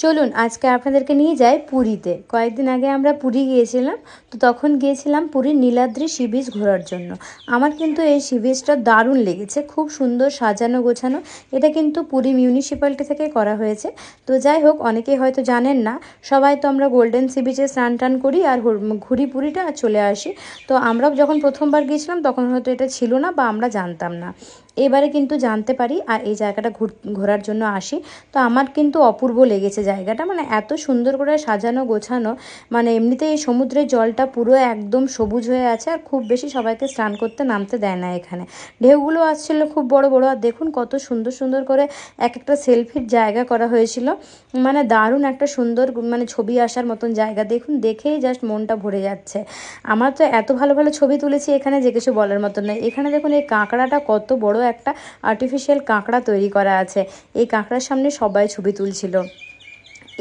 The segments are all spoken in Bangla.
চলুন আজকে আপনাদেরকে নিয়ে যাই পুরীতে। কয়েকদিন আগে আমরা পুরী গিয়েছিলাম, তো তখন গিয়েছিলাম পুরীর নীলাদ্রি সি বিচ ঘোরার জন্য। আমার কিন্তু এই সি বিচটা দারুণ লেগেছে, খুব সুন্দর সাজানো গোছানো। এটা কিন্তু পুরী মিউনিসিপ্যালিটি থেকে করা হয়েছে। তো যাই হোক, অনেকেই হয়তো জানেন না, সবাই তো আমরা গোল্ডেন সি বিচে স্নান টান করি আর ঘুরি পুরীটা আর চলে আসি। তো আমরাও যখন প্রথমবার গিয়েছিলাম তখন হয়তো এটা ছিল না বা আমরা জানতাম না। এবারে কিন্তু জানতে পারি আর এই জায়গাটা ঘোরার জন্য আসি। তো আমার কিন্তু অপূর্ব লেগেছে জায়গাটা, মানে এত সুন্দর করে সাজানো গোছানো। মানে এমনিতে এই সমুদ্রের জলটা পুরো একদম সবুজ হয়ে আছে, আর খুব বেশি সবাইকে স্নান করতে নামতে দেয় না এখানে। ঢেউগুলো আসছিল খুব বড় বড়, আর দেখুন কত সুন্দর সুন্দর করে এক একটা সেলফির জায়গা করা হয়েছিল। মানে দারুণ একটা সুন্দর মানে ছবি আসার মতন জায়গা, দেখুন দেখেই জাস্ট মনটা ভরে যাচ্ছে। আমার তো এত ভালো ভালো ছবি তুলেছি এখানে যে কিছু বলার মতন নয়। এখানে দেখুন এই কাঁকড়াটা কত বড় একটা আর্টিফিশিয়াল কাঁকড়া তৈরি করা আছে, এই কাঁকড়ার সামনে সবাই ছবি তুলছিল।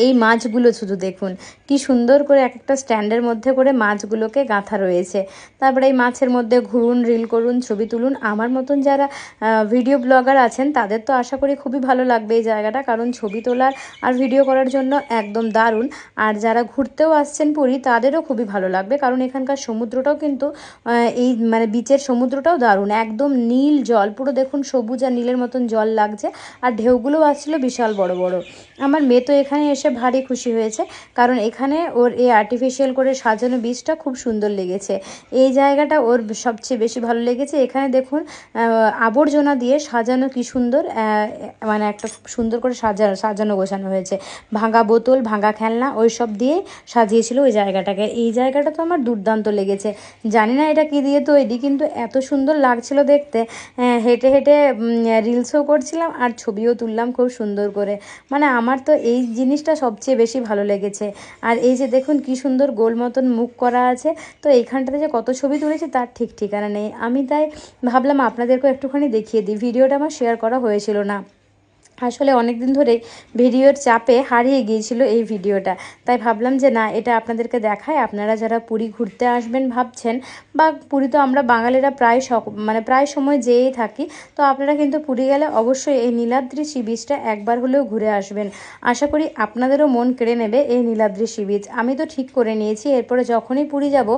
এই মাছগুলো শুধু দেখুন কি সুন্দর করে এক একটা স্ট্যান্ডের মধ্যে করে মাছগুলোকে গাঁথা রয়েছে। তারপরে এই মাছের মধ্যে ঘুরুন, রিল করুন, ছবি তুলুন। আমার মতন যারা ভিডিও ব্লগার আছেন তাদের তো আশা করি খুবই ভালো লাগবে এই জায়গাটা, কারণ ছবি তোলার আর ভিডিও করার জন্য একদম দারুণ। আর যারা ঘুরতেও আসছেন পুরী তাদেরও খুবই ভালো লাগবে, কারণ এখানকার সমুদ্রটাও কিন্তু এই মানে বিচের সমুদ্রটাও দারুণ, একদম নীল জল, পুরো দেখুন সবুজ আর নীলের মতন জল লাগছে। আর ঢেউগুলোও আসছিল বিশাল বড় বড়। আমার মেয়ে তো এখানে এসে ভারী খুশি হয়েছে, কারণ এখানে ওর এই আর্টিফিশিয়াল করে সাজানো বীজটা খুব সুন্দর লেগেছে। এই জায়গাটা ওর সবচেয়ে বেশি ভালো লেগেছে। এখানে দেখুন আবর্জনা দিয়ে সাজানো কি সুন্দর, মানে একটা সুন্দর করে সাজানো গোছানো হয়েছে। ভাঙা বোতল, ভাঙা খেলনা ওই সব দিয়ে সাজিয়েছিল ওই জায়গাটাকে। এই জায়গাটা তো আমার দুর্দান্ত লেগেছে। জানি না এটা কী দিয়ে তৈরি, কিন্তু এত সুন্দর লাগছিল দেখতে। হেঁটে হেঁটে রিলসও করছিলাম আর ছবিও তুললাম খুব সুন্দর করে। মানে আমার তো এই জিনিসটা সবচেয়ে বেশি ভালো লেগেছে। আর এই যে দেখুন কি সুন্দর গোল মতন মুখ করা আছে, তো এইখানটাতে যে কত ছবি তুলেছি তার ঠিক ঠিকানা নেই। আমি তাই ভাবলাম আপনাদেরকেও একটুখানি দেখিয়ে দিই। ভিডিওটা আমার শেয়ার করা হয়েছিল না, আসলে অনেক দিন ধরেই ভিডিওর চাপে হারিয়ে গিয়েছিল এই ভিডিওটা। তাই ভাবলাম যে না, এটা আপনাদেরকে দেখায়। আপনারা যারা পুরী ঘুরতে আসবেন ভাবছেন, বা পুরী তো আমরা বাঙালিরা প্রায় সময় যেয়েই থাকি, তো আপনারা কিন্তু পুরী গেলে অবশ্যই এই নীলাদ্রি সি বিচটা একবার হলেও ঘুরে আসবেন। আশা করি আপনাদেরও মন কেড়ে নেবে এই নীলাদ্রি সি বিচ। আমি তো ঠিক করে নিয়েছি এরপরে যখনই পুরী যাব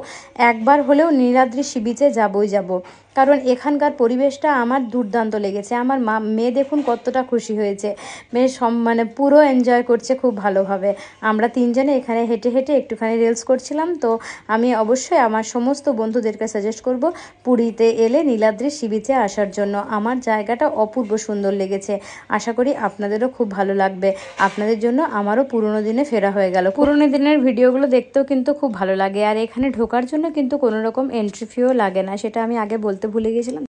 একবার হলেও নীলাদ্রি সি বিচে যাবই যাব, কারণ এখানকার পরিবেশটা আমার দুর্দান্ত লেগেছে। আমার মেয়ে দেখুন কতটা খুশি হয়েছে, মেয়ে মানে পুরো এনজয় করছে খুব ভালোভাবে। আমরা তিনজনে এখানে হেঁটে হেঁটে একটুখানি রিলস করছিলাম। তো আমি অবশ্যই আমার সমস্ত বন্ধুদেরকে সাজেস্ট করব পুরীতে এলে নীলাদ্রি সি বিচে আসার জন্য। আমার জায়গাটা অপূর্ব সুন্দর লেগেছে, আশা করি আপনাদেরও খুব ভালো লাগবে। আপনাদের জন্য আমারও পুরনো দিনে ফেরা হয়ে গেল। পুরনো দিনের ভিডিওগুলো দেখতেও কিন্তু খুব ভালো লাগে। আর এখানে ঢোকার জন্য কিন্তু কোনো রকম এন্ট্রি ফিও লাগে না, সেটা আমি আগে বলতে ভুলে গেছিলাম।